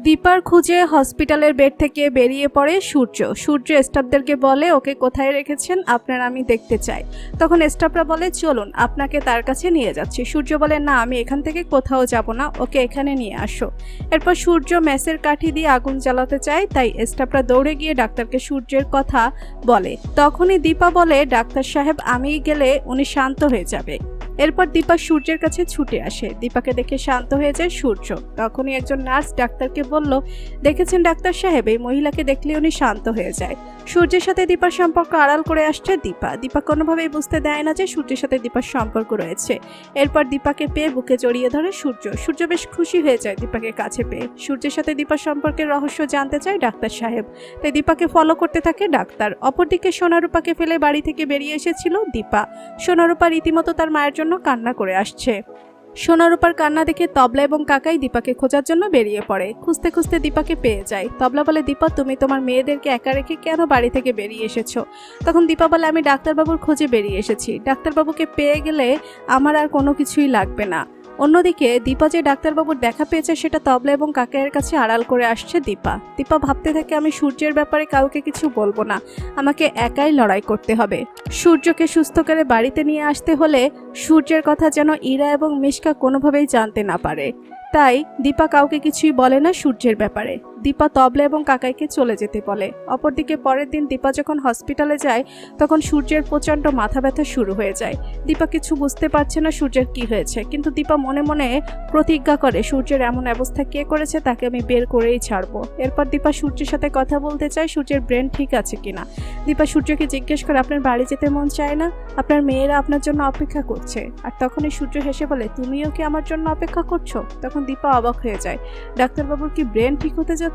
দীপার খুঁজে হসপিটালের বেড থেকে বেরিয়ে পড়ে সূর্য। সূর্য স্টাফদেরকে বলে ওকে কোথায় রেখেছেন আপনারা, আমি দেখতে চাই। তখন স্টাফরা বলে চলুন আপনাকে তার কাছে নিয়ে যাচ্ছি। সূর্য বলে না, আমি এখান থেকে কোথাও যাব না, ওকে এখানে নিয়ে আসো। এরপর সূর্য মেসের কাঠি দিয়ে আগুন জ্বালাতে চায়, তাই স্টাফরা দৌড়ে গিয়ে ডাক্তারকে সূর্যের কথা বলে। তখনই দীপা বলে ডাক্তার সাহেব আমি গেলে উনি শান্ত হয়ে যাবে। এরপর দীপা সূর্যের কাছে ছুটে আসে। দীপাকে দেখে শান্ত হয়ে যায় সূর্য। তখনই একজন নার্স ডাক্তারকে বলল, দেখেছেন ডাক্তার সাহেব, এই মহিলাকে দেখলে উনি শান্ত হয়ে যায়। সূর্যের সাথে দীপার সম্পর্ক আড়াল করে আসছে দীপা কোনোভাবেই বুঝতে দেয় না যে সূর্যের সাথে দীপার সম্পর্ক রয়েছে। এরপর দীপাকে পেয়ে বুকে জড়িয়ে ধরে সূর্য বেশ খুশি হয়ে যায় দীপাকে কাছে পেয়ে। সূর্যের সাথে দীপার সম্পর্কের রহস্য জানতে চায় ডাক্তার সাহেব, তাই দীপাকে ফলো করতে থাকে ডাক্তার। অপরদিকে সোনারূপাকে ফেলে বাড়ি থেকে বেরিয়ে এসেছিল দীপা। সোনারূপা রীতিমতো তার মায়ের জন্য কান্না করে আসছে। সোনারূপার কান্না দেখে তবলা এবং কাকাই দীপাকে খোঁজার জন্য বেরিয়ে পড়ে। খুঁজতে খুঁজতে দীপাকে পেয়ে যায়। তবলা বলে, দীপা তুমি তোমার মেয়েদেরকে একা রেখে কেন বাড়ি থেকে বেরিয়ে এসেছো? তখন দীপা বলে, আমি ডাক্তারবাবুর খোঁজে বেরিয়ে এসেছি, ডাক্তারবাবুকে পেয়ে গেলে আমার আর কোনো কিছুই লাগবে না। অন্যদিকে দীপা যে ডাক্তারবাবুর দেখা পেয়েছে সেটা তবলা এবং কাকাইয়ের কাছে আড়াল করে আসছে দীপা ভাবতে থাকে আমি সূর্যের ব্যাপারে কাউকে কিছু বলবো না, আমাকে একাই লড়াই করতে হবে। সূর্যকে সুস্থ করে বাড়িতে নিয়ে আসতে হলে সূর্যের কথা যেন ইরা এবং মিশকা কোনোভাবেই জানতে না পারে। তাই দীপা কাউকে কিছুই বলে না সূর্যের ব্যাপারে। দীপা তবলা এবং কাকাইকে চলে যেতে বলে। অপরদিকে পরের দিন দীপা যখন হসপিটালে যায় তখন সূর্যের প্রচণ্ড মাথা ব্যথা শুরু হয়ে যায়। দীপা কিছু বুঝতে পারছে না সূর্যের কি হয়েছে, কিন্তু দীপা মনে মনে প্রতিজ্ঞা করে সূর্যের এমন অবস্থা কে করেছে তাকে আমি বের করেই ছাড়বো। এরপর দীপা সূর্যের সাথে কথা বলতে চায় সূর্যের ব্রেন ঠিক আছে কিনা। দীপা সূর্যকে জিজ্ঞেস করে আপনার বাড়ি যেতে মন চায় না, আপনার মেয়েরা আপনার জন্য অপেক্ষা করছে। আর তখনই সূর্য হেসে বলে তুমিও কি আমার জন্য অপেক্ষা করছো? তখন দীপা অবাক হয়ে যায়, ডাক্তারবাবুর কি ব্রেন ঠিক হতে যাচ্ছে?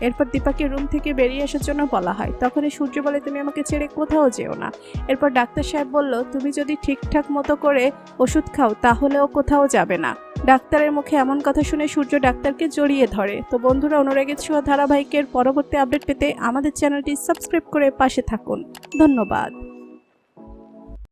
এরপর দীপাকে রুম থেকে বেরিয়ে আসার জন্য বলা হয়। তখনই সূর্য বলে তুমি আমাকে ছেড়ে কোথাও যেও না। এরপর ডাক্তার সাহেব বলল তুমি যদি ঠিকঠাক মতো করে ওষুধ খাও তাহলেও কোথাও যাবে না। ডাক্তারের মুখে এমন কথা শুনে সূর্য ডাক্তারকে জড়িয়ে ধরে। তো বন্ধুরা, অনুরাগের ছোঁয়া ধারাবাহিকের পরবর্তী আপডেট পেতে আমাদের চ্যানেলটি সাবস্ক্রাইব করে পাশে থাকুন। ধন্যবাদ।